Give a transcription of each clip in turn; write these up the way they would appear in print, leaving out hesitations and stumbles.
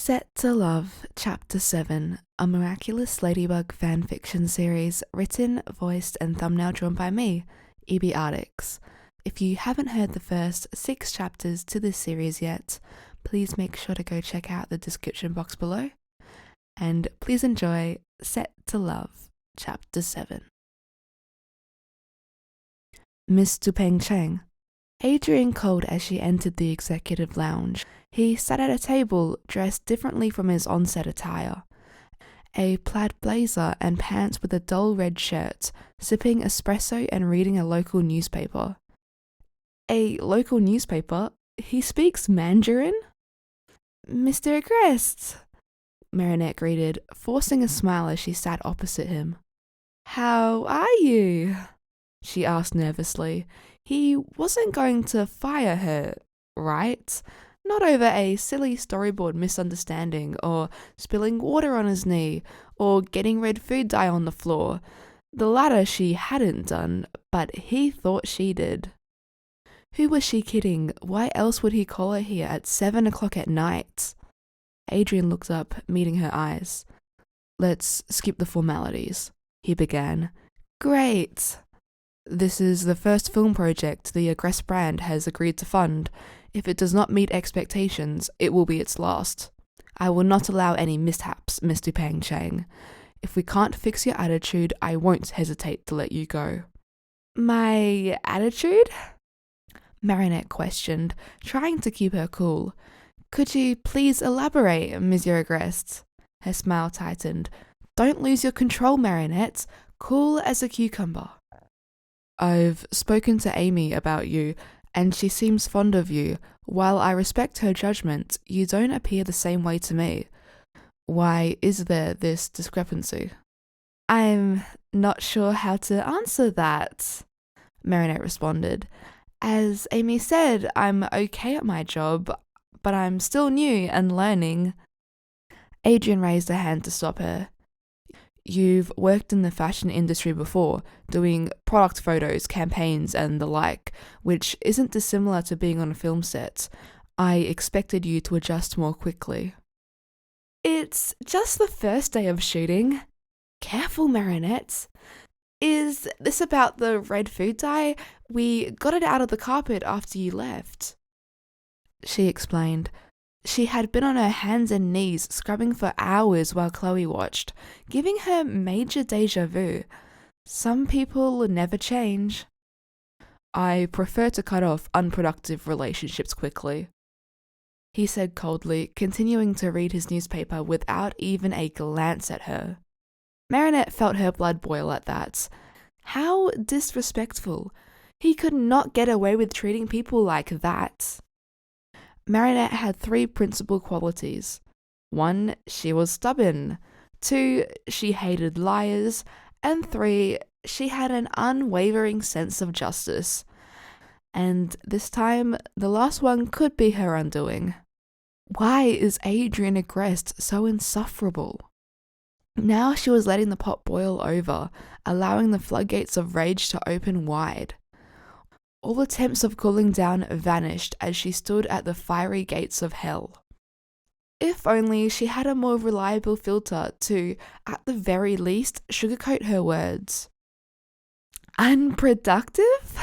Set to Love, Chapter 7, a Miraculous Ladybug Fanfiction series written, voiced, and thumbnail drawn by me, EB Artix. If you haven't heard the first 6 chapters to this series yet, please make sure to go check out the description box below. And please enjoy Set to Love, Chapter 7. Miss Dupain-Cheng. Adrien called as she entered the executive lounge. He sat at a table dressed differently from his on-set attire. A plaid blazer and pants with a dull red shirt, sipping espresso and reading a local newspaper. A local newspaper? He speaks Mandarin? Mr. Agreste, Marinette greeted, forcing a smile as she sat opposite him. How are you? She asked nervously. He wasn't going to fire her, right? Not over a silly storyboard misunderstanding, or spilling water on his knee, or getting red food dye on the floor. The latter she hadn't done, but he thought she did. Who was she kidding? Why else would he call her here at 7 o'clock at night? Adrien looked up, meeting her eyes. Let's skip the formalities, he began. Great. This is the first film project the Agreste brand has agreed to fund. If it does not meet expectations, it will be its last. I will not allow any mishaps, Miss Dupain-Cheng. If we can't fix your attitude, I won't hesitate to let you go. My attitude? Marinette questioned, trying to keep her cool. Could you please elaborate, Monsieur Agreste? Her smile tightened. Don't lose your control, Marinette. Cool as a cucumber. I've spoken to Amy about you, and she seems fond of you. While I respect her judgment, you don't appear the same way to me. Why is there this discrepancy? I'm not sure how to answer that, Marinette responded. As Amy said, I'm okay at my job, but I'm still new and learning. Adrien raised a hand to stop her. You've worked in the fashion industry before, doing product photos, campaigns, and the like, which isn't dissimilar to being on a film set. I expected you to adjust more quickly. It's just the first day of shooting. Careful, Marinette. Is this about the red food dye? We got it out of the carpet after you left. She explained. She had been on her hands and knees scrubbing for hours while Chloé watched, giving her major déjà vu. Some people never change. I prefer to cut off unproductive relationships quickly, he said coldly, continuing to read his newspaper without even a glance at her. Marinette felt her blood boil at that. How disrespectful. He could not get away with treating people like that. Marinette had 3 principal qualities. 1, she was stubborn. 2, she hated liars. And 3, she had an unwavering sense of justice. And this time, the last one could be her undoing. Why is Adrien Agreste so insufferable? Now she was letting the pot boil over, allowing the floodgates of rage to open wide. All attempts of cooling down vanished as she stood at the fiery gates of hell. If only she had a more reliable filter to, at the very least, sugarcoat her words. Unproductive?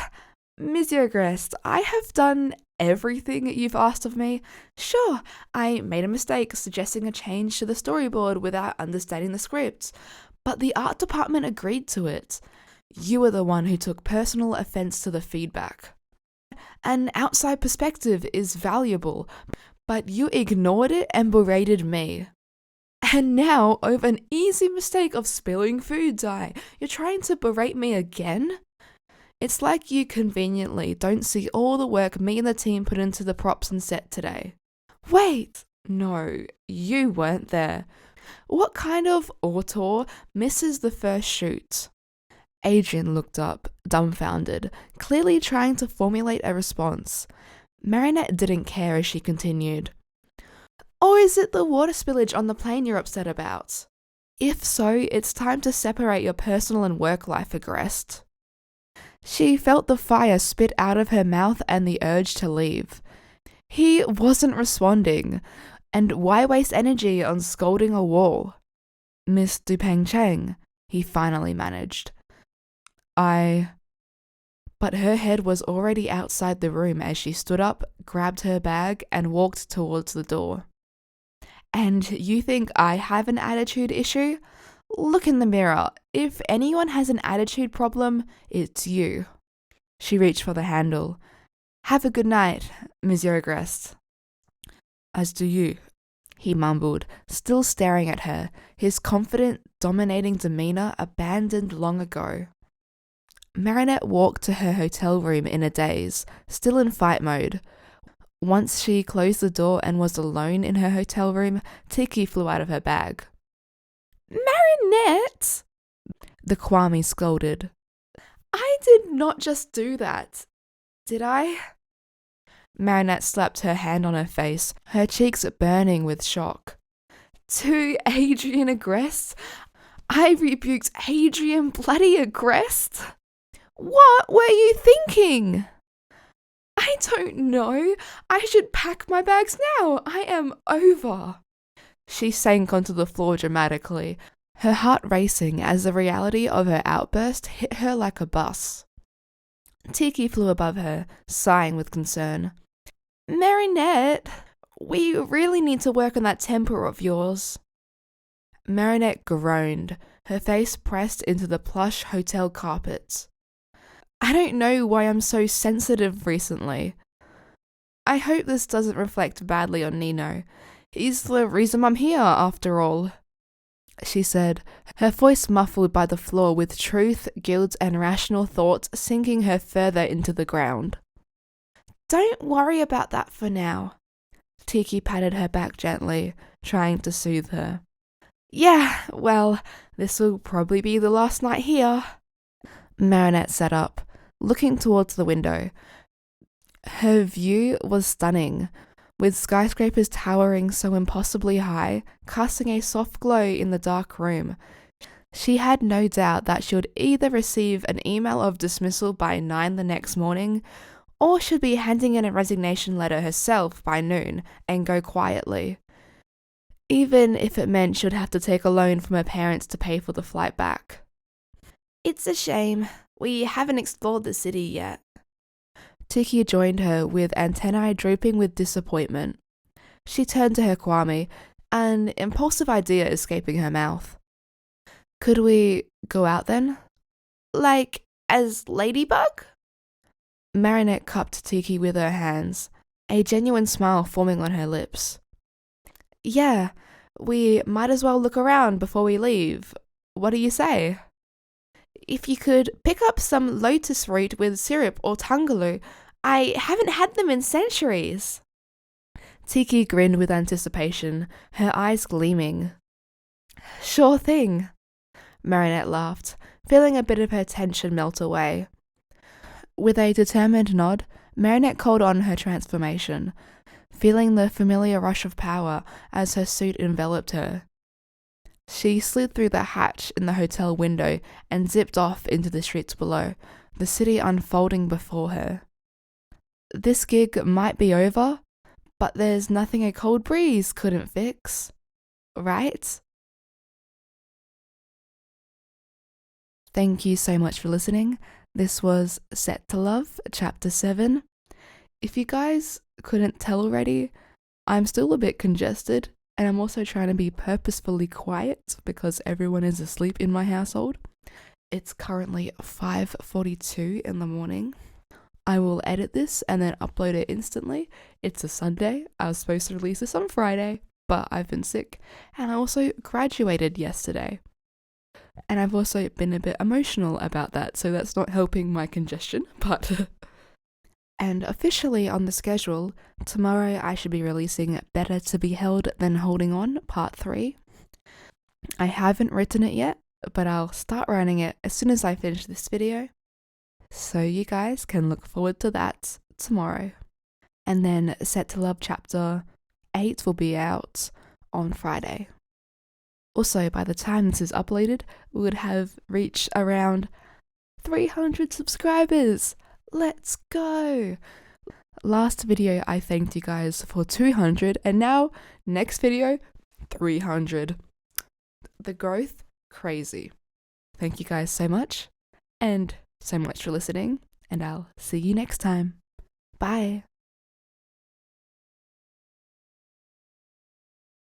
Monsieur Agreste, I have done everything you've asked of me. Sure, I made a mistake suggesting a change to the storyboard without understanding the script, but the art department agreed to it. You were the one who took personal offense to the feedback. An outside perspective is valuable, but you ignored it and berated me. And now, over an easy mistake of spilling food dye, you're trying to berate me again? It's like you conveniently don't see all the work me and the team put into the props and set today. Wait, no, you weren't there. What kind of auteur misses the first shoot? Adrien looked up, dumbfounded, clearly trying to formulate a response. Marinette didn't care as she continued. Or is it the water spillage on the plane you're upset about? If so, it's time to separate your personal and work life, Agreste. She felt the fire spit out of her mouth and the urge to leave. He wasn't responding. And why waste energy on scolding a wall? Miss Dupain-Cheng, he finally managed. But her head was already outside the room as she stood up, grabbed her bag, and walked towards the door. And you think I have an attitude issue? Look in the mirror. If anyone has an attitude problem, it's you. She reached for the handle. Have a good night, Monsieur Agreste. As do you, he mumbled, still staring at her, his confident, dominating demeanour abandoned long ago. Marinette walked to her hotel room in a daze, still in fight mode. Once she closed the door and was alone in her hotel room, Tiki flew out of her bag. Marinette! The Kwame scolded. I did not just do that, did I? Marinette slapped her hand on her face, her cheeks burning with shock. To Adrien Agreste? I rebuked Adrien bloody Agreste? What were you thinking? I don't know. I should pack my bags now. I am over. She sank onto the floor dramatically, her heart racing as the reality of her outburst hit her like a bus. Tiki flew above her, sighing with concern. Marinette, we really need to work on that temper of yours. Marinette groaned, her face pressed into the plush hotel carpets. I don't know why I'm so sensitive recently. I hope this doesn't reflect badly on Nino. He's the reason I'm here, after all, she said, her voice muffled by the floor with truth, guilt, and rational thoughts sinking her further into the ground. Don't worry about that for now. Tiki patted her back gently, trying to soothe her. Yeah, well, this will probably be the last night here. Marinette sat up, looking towards the window. Her view was stunning, with skyscrapers towering so impossibly high, casting a soft glow in the dark room. She had no doubt that she would either receive an email of dismissal by 9 the next morning, or should be handing in a resignation letter herself by noon and go quietly. Even if it meant she'd have to take a loan from her parents to pay for the flight back. It's a shame. We haven't explored the city yet. Tiki joined her with antennae drooping with disappointment. She turned to her Kwame, an impulsive idea escaping her mouth. Could we go out then? Like, as Ladybug? Marinette cupped Tiki with her hands, a genuine smile forming on her lips. Yeah, we might as well look around before we leave. What do you say? If you could pick up some lotus root with syrup or tangaloo, I haven't had them in centuries. Tiki grinned with anticipation, her eyes gleaming. Sure thing. Marinette laughed, feeling a bit of her tension melt away. With a determined nod, Marinette called on her transformation, feeling the familiar rush of power as her suit enveloped her. She slid through the hatch in the hotel window and zipped off into the streets below, the city unfolding before her. This gig might be over, but there's nothing a cold breeze couldn't fix, right? Thank you so much for listening. This was Set to Love, Chapter 7. If you guys couldn't tell already, I'm still a bit congested, and I'm also trying to be purposefully quiet because everyone is asleep in my household. It's currently 5:42 in the morning. I will edit this and then upload it instantly. It's a Sunday. I was supposed to release this on Friday, but I've been sick, and I also graduated yesterday. And I've also been a bit emotional about that, so that's not helping my congestion, but... And officially on the schedule, tomorrow I should be releasing Better to Be Held Than Holding On, Part 3. I haven't written it yet, but I'll start writing it as soon as I finish this video. So you guys can look forward to that tomorrow. And then Set to Love Chapter 8 will be out on Friday. Also, by the time this is uploaded, we would have reached around 300 subscribers. Let's go! Last video I thanked you guys for 200, and now next video 300. The growth, crazy. Thank you guys so much, and so much for listening, and I'll see you next time. Bye.